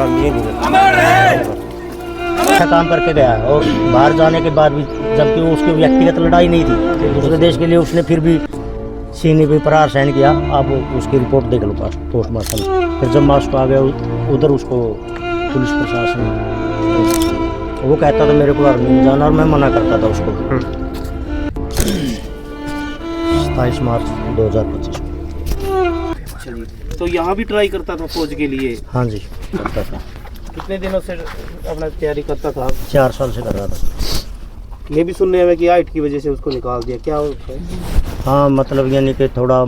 लिए नहीं। अच्छा काम करके गया और बाहर जाने के बाद भी, जबकि उसकी व्यक्तिगत लड़ाई नहीं थी, दूसरे देश के लिए उसने फिर भी सीने पे प्रहार सहन किया। आप उसकी रिपोर्ट देख लो पोस्टमार्टम। फिर जब मास्को आ गया उधर उसको पुलिस प्रशासन, वो कहता था मेरे को आर्मी में जाना और मैं मना करता था उसको। 27 मार्च 2025 को। तो यहाँ भी ट्राई करता था फौज के लिए? हाँ जी करता था। कितने दिनों से अपना तैयारी करता था? 4 साल से कर रहा था। ये भी सुनने में कि हाइट की वजह से उसको निकाल दिया, क्या होता है? हाँ मतलब यानी कि थोड़ा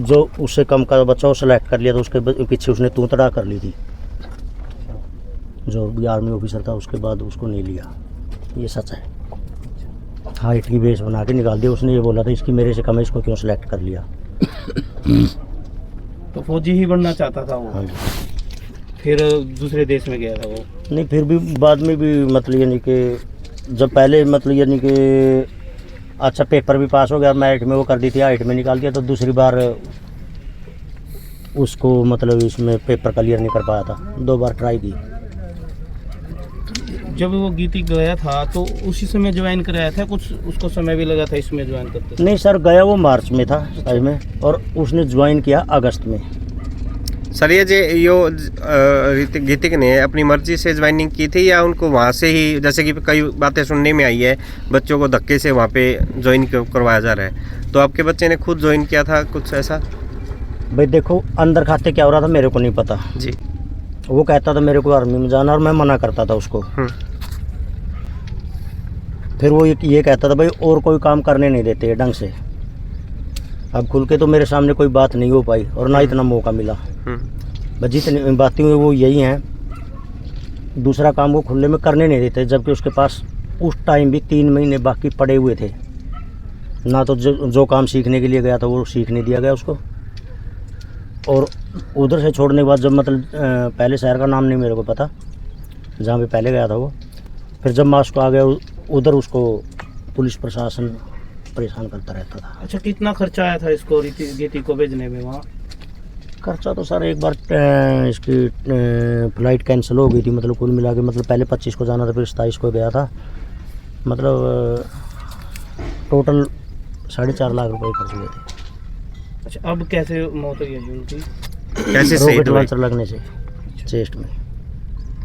जो उससे कम का बच्चा वो सेलेक्ट कर लिया तो उसके पीछे उसने तू तड़ा कर ली थी। जो भी आर्मी ऑफिसर था उसके बाद उसको नहीं लिया, ये सच है। हाइट की बेस बना के निकाल दिया। उसने ये बोला था इसकी मेरे से कम है, इसको क्यों सेलेक्ट कर लिया। तो फौजी ही बनना चाहता था वो? हाँ जी। फिर दूसरे देश में गया था वो? नहीं, फिर भी बाद में भी मतलब यानी कि जब पहले मतलब यानी कि अच्छा पेपर भी पास हो गया, मेरिट में वो कर दी थी, हाइट में निकाल दिया, तो दूसरी बार उसको मतलब इसमें पेपर क्लियर नहीं कर पाया था। 2 बार ट्राई की। जब वो गीती गया था तो उसी समय ज्वाइन कराया था, कुछ उसको समय भी लगा था इसमें ज्वाइन करते? नहीं सर, गया वो मार्च में था सच में, और उसने ज्वाइन किया अगस्त में। सर ये गीतिक ने अपनी मर्जी से ज्वाइनिंग की थी या उनको वहाँ से ही, जैसे कि कई बातें सुनने में आई है बच्चों को धक्के से वहाँ पे ज्वाइन करवाया जा रहा है, तो आपके बच्चे ने खुद ज्वाइन किया था कुछ ऐसा? भाई देखो अंदर खाते क्या हो रहा था मेरे को नहीं पता जी। वो कहता था मेरे को आर्मी में जाना और मैं मना करता था उसको। फिर वो ये कहता था भाई और कोई काम करने नहीं देते ढंग से। अब खुल के तो मेरे सामने कोई बात नहीं हो पाई और ना इतना मौका मिला। बस जितनी बातें हुई वो यही हैं, दूसरा काम वो खुले में करने नहीं देते, जबकि उसके पास उस टाइम भी 3 महीने बाकी पड़े हुए थे ना। तो जो काम सीखने के लिए गया था वो सीखने दिया गया उसको। और उधर से छोड़ने के बाद जब मतलब पहले शहर का नाम नहीं मेरे को पता जहाँ पे पहले गया था वो, फिर जब मास्को आ गया उधर उसको पुलिस प्रशासन परेशान करता रहता था। अच्छा, कितना खर्चा आया था इसको गीती को भेजने में वहाँ? खर्चा तो सर एक बार इसकी फ्लाइट कैंसिल हो गई थी, मतलब कुल मिला के मतलब पहले 25 को जाना था, फिर 27 को गया था, मतलब टोटल 4.5 लाख रुपए खर्च हुए थे। अच्छा, अब कैसे मौत हुई है उनकी? कैसे रॉकेट लॉन्चर लगने से चेस्ट में।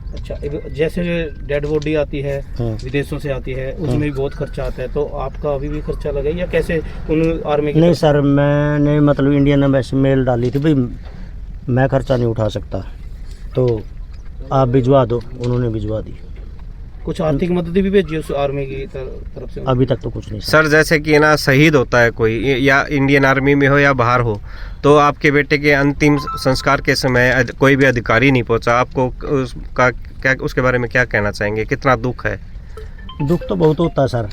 अच्छा, जैसे डेड बॉडी आती है विदेशों से आती है, उसमें भी बहुत खर्चा आता है, तो आपका अभी भी खर्चा लगा या कैसे उन आर्मी की? नहीं सर, मैंने मतलब इंडियन एम्बेसी मेल डाली थी भाई मैं खर्चा नहीं उठा सकता, तो आप भिजवा दो। उन्होंने भिजवा दी। कुछ आर्थिक मदद भी भेजी उस आर्मी की तरफ से? अभी तक तो कुछ नहीं सर। जैसे कि ना शहीद होता है कोई, या इंडियन आर्मी में हो या बाहर हो, तो आपके बेटे के अंतिम संस्कार के समय कोई भी अधिकारी नहीं पहुंचा, आपको उसका क्या, उसके बारे में क्या कहना चाहेंगे? कितना दुख है? दुख तो बहुत होता है सर।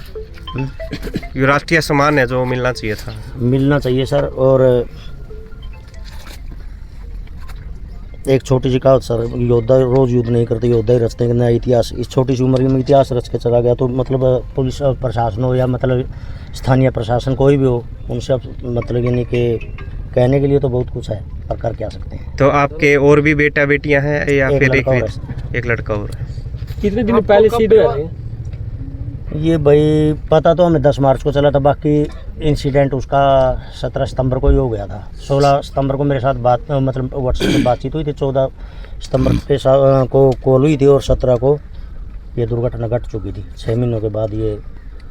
ये राष्ट्रीय सम्मान है जो मिलना चाहिए था। मिलना चाहिए सर। और एक छोटी सी कहावत सर, योद्धा रोज युद्ध नहीं करते, योद्धा ही रचते हैं। नया इतिहास इस छोटी सी उम्र में इतिहास रच के चला गया, तो मतलब पुलिस प्रशासन हो या मतलब स्थानीय प्रशासन कोई भी हो, उनसे मतलब यानी कि कहने के लिए तो बहुत कुछ है, पर कर क्या सकते हैं। तो आपके और भी बेटा बेटियां हैं या एक फिर लड़का एक लड़का और है? कितने दिन पहले सीधे है ये भाई पता तो हमें 10 मार्च को चला था, बाकी इंसिडेंट उसका 17 सितंबर को ही हो गया था। 16 सितंबर को मेरे साथ बात मतलब व्हाट्सएप पर बातचीत हुई थी, 14 सितंबर को कॉल हुई थी और 17 को ये दुर्घटना घट चुकी थी। 6 महीनों के बाद, ये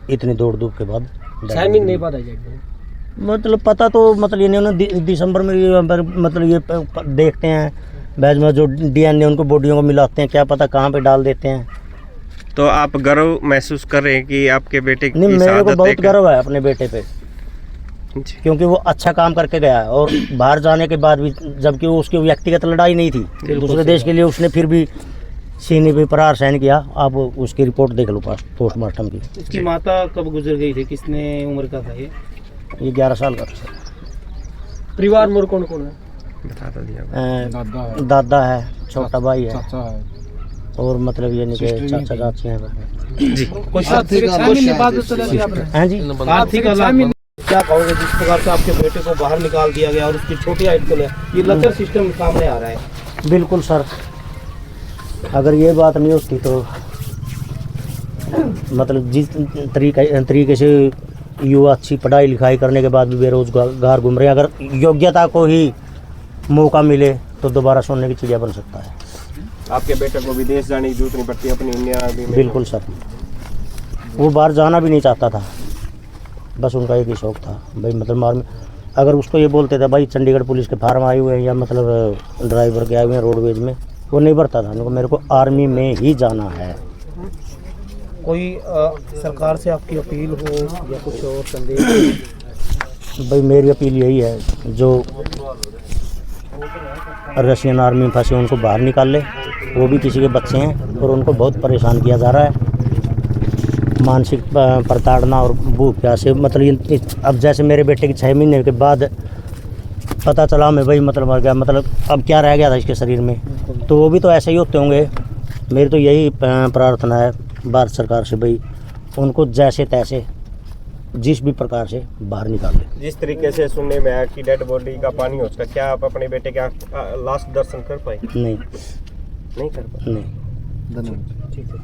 इतनी दौड़ धूप के बाद। 6 महीने नहीं पता मतलब पता तो मतलब ये नहीं, दिसंबर में ये मतलब ये देखते हैं बैच में जो DNA उनको बॉडियों को मिलाते हैं, क्या पता कहाँ पे डाल देते हैं। तो आप गर्व महसूस कर रहे हैं कि आपके बेटे की नहीं, मेरे को बहुत गर्व है अपने बेटे पे, क्योंकि वो अच्छा काम करके गया है और बाहर जाने के बाद भी, जबकि वो उसकी व्यक्तिगत लड़ाई नहीं थी, दूसरे देश के लिए उसने फिर भी सीने पे प्रहार सहन किया। आप उसकी रिपोर्ट देख लो पोस्टमार्टम की। इसकी माता कब गुजर गई थी? किसने उम्र का था ये? 11 साल का था। परिवार में कौन कौन है? बता दिया। दादा है, छोटा भाई है, और मतलब ये नहीं कि चाचा चाची हैं जी। हैं जी। आर्थिक क्या कहोगे जिस प्रकार से आपके बेटे को बाहर निकाल दिया गया और उसकी छोटी हाइट को ले, ये लचर सिस्टम सामने आ रहा है? बिल्कुल सर, अगर ये बात नहीं होती तो मतलब जिस तरीके से युवा अच्छी पढ़ाई लिखाई करने के बाद भी बेरोजगार घूम रहे हैं, अगर योग्यता को ही मौका मिले तो दोबारा सोने की चिड़िया बन सकता है। आपके बेटे को विदेश जाने की जरूरत नहीं पड़ती अपनी इंडिया में? बिल्कुल सर, वो बाहर जाना भी नहीं चाहता था, बस उनका एक ही शौक था भाई मतलब मार में। अगर उसको ये बोलते थे भाई चंडीगढ़ पुलिस के फार्म आए हुए हैं या मतलब ड्राइवर के आए हुए हैं रोडवेज में, वो नहीं भरता था। मेरे को आर्मी में ही जाना है। कोई सरकार से आपकी अपील हो या कुछ और संदेश? भाई मेरी अपील यही है, जो रशियन आर्मी में फंसे उनको बाहर निकाल ले, वो भी किसी के बच्चे हैं और उनको बहुत परेशान किया जा रहा है, मानसिक प्रताड़ना और भूख प्यास से। मतलब अब जैसे मेरे बेटे की 6 महीने के बाद पता चला मैं भाई मतलब मर गया, मतलब अब क्या रह गया था इसके शरीर में, तो वो भी तो ऐसे ही होते होंगे। मेरी तो यही प्रार्थना है भारत सरकार से, भाई उनको जैसे तैसे जिस भी प्रकार से बाहर निकाल ले। जिस तरीके से सुनने में आया कि डेड बॉडी का पानी हो चुका, क्या आप अपने बेटे का लास्ट दर्शन कर पाए? नहीं कर पाए। नहीं। ठीक है।